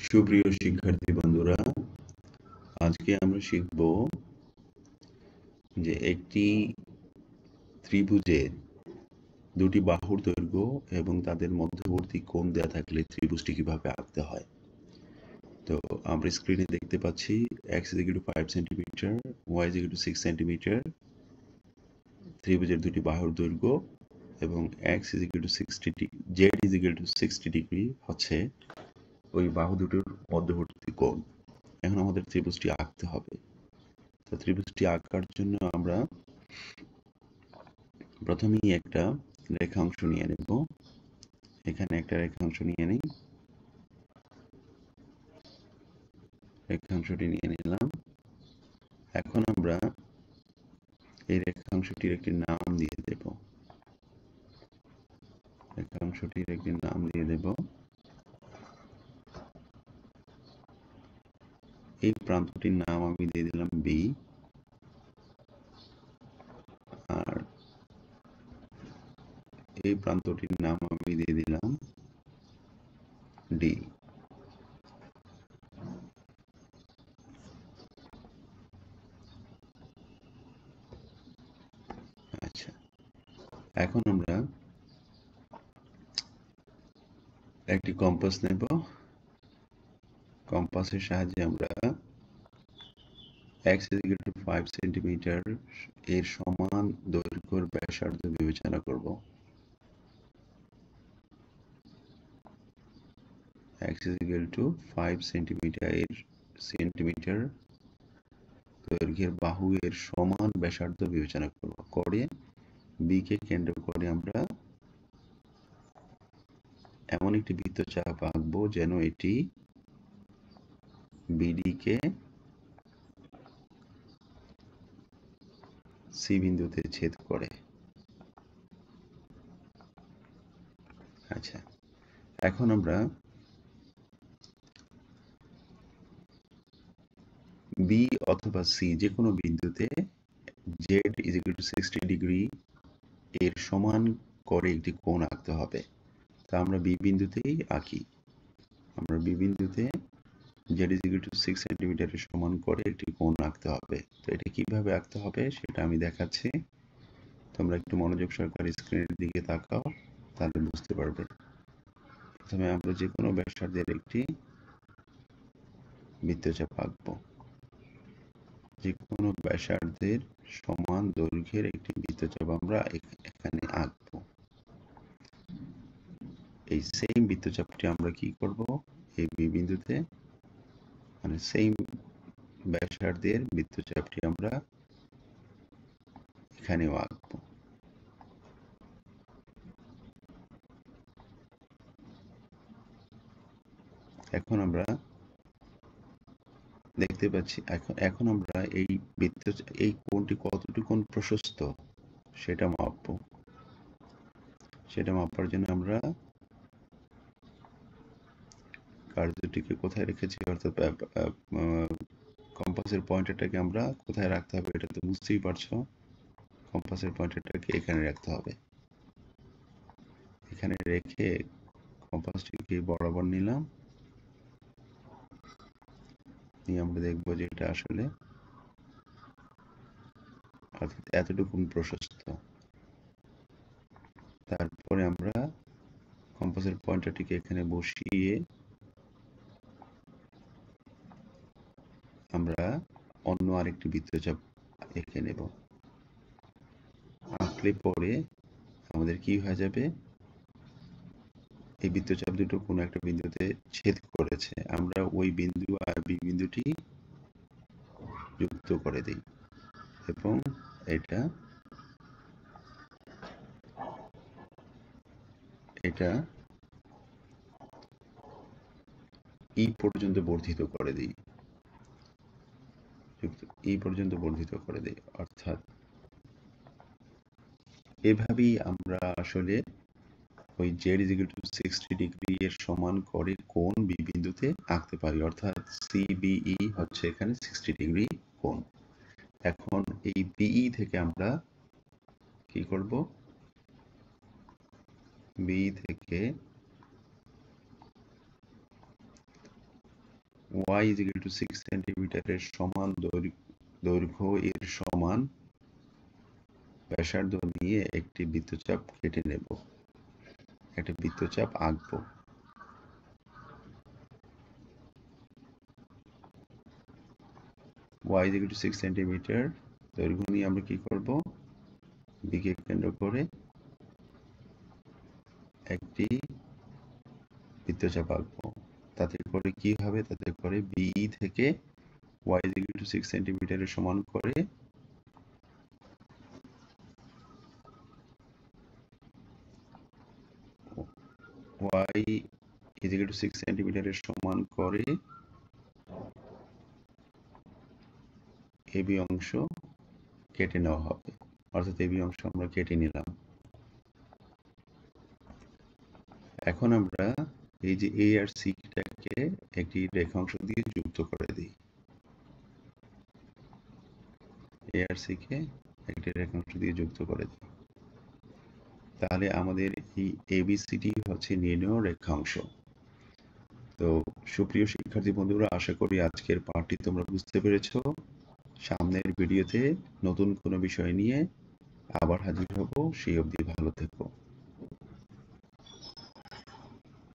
সুপ্রিয় শিক্ষার্থী বন্ধুরা, আজকে আমরা শিখব যে একটি ত্রিভুজের দুটি বাহুর দৈর্ঘ্য এবং তাদের মধ্যবর্তী কোণ দেওয়া থাকলে ত্রিভুজটি কিভাবে আঁকতে হয়। তো আমরা স্ক্রিনে দেখতে পাচ্ছি x = 5 সেন্টিমিটার, y = 6 সেন্টিমিটার ত্রিভুজের দুটি বাহুর দৈর্ঘ্য এবং x = 60 z = 60 ডিগ্রি হচ্ছে ওই বাহু দুটোর মধ্যবর্তী কোণ। এখন আমাদের ত্রিভুজটি আঁকতে হবে। তো ত্রিভুজটি আঁকার জন্য আমরা প্রথমেই একটা রেখাংশ নিয়ে নেব। এখানে একটা রেখাংশ নিয়ে নিই, রেখাংশটি নিয়ে নিলাম। এখন আমরা এই রেখাংশটির একটি নাম দিয়ে দেব। রেখাংশটির একটি নাম দিয়ে দেব। এই প্রান্তটির নাম আমি দিয়ে দিলাম বি, আর এই প্রান্তটির নাম আমি দিয়ে দিলাম ডি। আচ্ছা, এখন আমরা একটি কম্পাস নেব। কম্পাসের সাহায্যে আমরা x = 5 সেন্টিমিটার এর সমান দৈর্ঘ্যের ব্যাসার্ধ বিবেচনা করব। x = 5 সেন্টিমিটার দৈর্ঘ্যের বাহু এর সমান ব্যাসার্ধ বিবেচনা করব। করে বি কে কেন্দ্র করে আমরা এমন একটি বৃত্তচাপ আঁকবো যেন এটি বিডি কে সি বিন্দুতে ছেদ করে। আচ্ছা, এখন আমরা বি অথবা সি যে কোনো বিন্দুতে z = 60 ডিগ্রি এর সমান করে একটি কোণ আঁকতে হবে। তা আমরা বি বিন্দুতেই আঁকি। আমরা বি বিন্দুতে z = 6 সেন্টিমিটারের সমান করে একটি কোণ আঁকতে হবে। তো এটা কিভাবে আঁকতে হবে সেটা আমি দেখাচ্ছি। তোমরা একটু মনোযোগ সহকারে স্ক্রিনের দিকে তাকাও, তাহলে বুঝতে পারবে। প্রথমে আমরা যে কোনো ব্যাসার্ধের একটি বৃত্তচাপ আঁকবো। যে কোনো ব্যাসার্ধের সমান দৈর্ঘ্যের একটি বৃত্তচাপ আমরা এখানে আঁকবো। এই সেম বৃত্তচাপটি আমরা কি করব, এই বি বিন্দুতে মানে সেম ব্যাসার্ধের বৃত্তচাপটি আমরা এখানেও আঁকবো। এখন আমরা দেখতে পাচ্ছি এখন আমরা এই কোণটি কতটুকু প্রশস্ত সেটা মাপবো। সেটা মাপার জন্য আমরা কার্যটিকে কোথায় রেখেছি, অর্থাৎ কম্পাসের পয়েন্টারটাকে আমরা কোথায় রাখতে হবে এটা তো বুঝতেই পারছো। কম্পাসের পয়েন্টারটাকে এখানে রাখতে হবে। এখানে রেখে কম্পাসটিকে বরাবর নিলাম, নিয়ে আমরা দেখবো যে এটা আসলে অর্থাৎ এতটুকু প্রশস্ত। তারপরে আমরা কম্পাসের পয়েন্টারটিকে এখানে বসিয়ে আমরা অন্য আরেকটি বৃত্তচাপ এঁকে নেব। আঁকলে পরে আমাদের কি হয়ে যাবে, এই বৃত্তচাপ দুটো কোনো একটা বিন্দুতে ছেদ করেছে, আমরা ওই বিন্দু আর বি বিন্দুটি যুক্ত করে দিই এবং এটা ই পর্যন্ত বর্ধিত করে দিই, ই পর্যন্ত বর্ধিত করে দিই। অর্থাৎ এভাবেই আমরা আসলে ওই z = 60 ডিগ্রি এর সমান করে কোণ বি বিন্দুতে আঁকতে পারি। অর্থাৎ সিবিই হচ্ছে এখানে 60 ডিগ্রি কোণ। এখন এই বিই থেকে আমরা কি করব, বি থেকে y is equal to 6 সেন্টিমিটারের সমান দৈর্ঘ্য এর সমান ব্যাসার্ধ নিয়ে একটি বৃত্তচাপ কেটে নেব, একটা বৃত্তচাপ আঁকবো। y is equal to 6 centimetre দৈর্ঘ্য নিয়ে আমরা কি করব, b কে কেন্দ্র করে একটি বৃত্তচাপ আঁকবো। তাতে করে কি হবে, তাতে করে b থেকে y is equal to 6 সেন্টিমিটারের সমান করে y is equal to 6 সেন্টিমিটারের সমান করে AB অংশ কেটে নেওয়া হবে, অর্থাৎ AB অংশ আমরা কেটে নিলাম। এখন আমরা এই যে A আর C টাকে একটি রেখাংশ দিয়ে যুক্ত করে দিই, A আর C কে একটি রেখাংশ দিয়ে যুক্ত করে দিই, তাহলে আমাদের এই ABCD হচ্ছে নির্ণেয় রেখাংশ। তো সুপ্রিয় শিক্ষার্থী বন্ধুরা, আশা করি আজকের পাঠটি তোমরা বুঝতে পেরেছো। সামনের ভিডিওতে নতুন কোনো বিষয় নিয়ে আবার হাজির হব, সেই অবধি ভালো থেকো।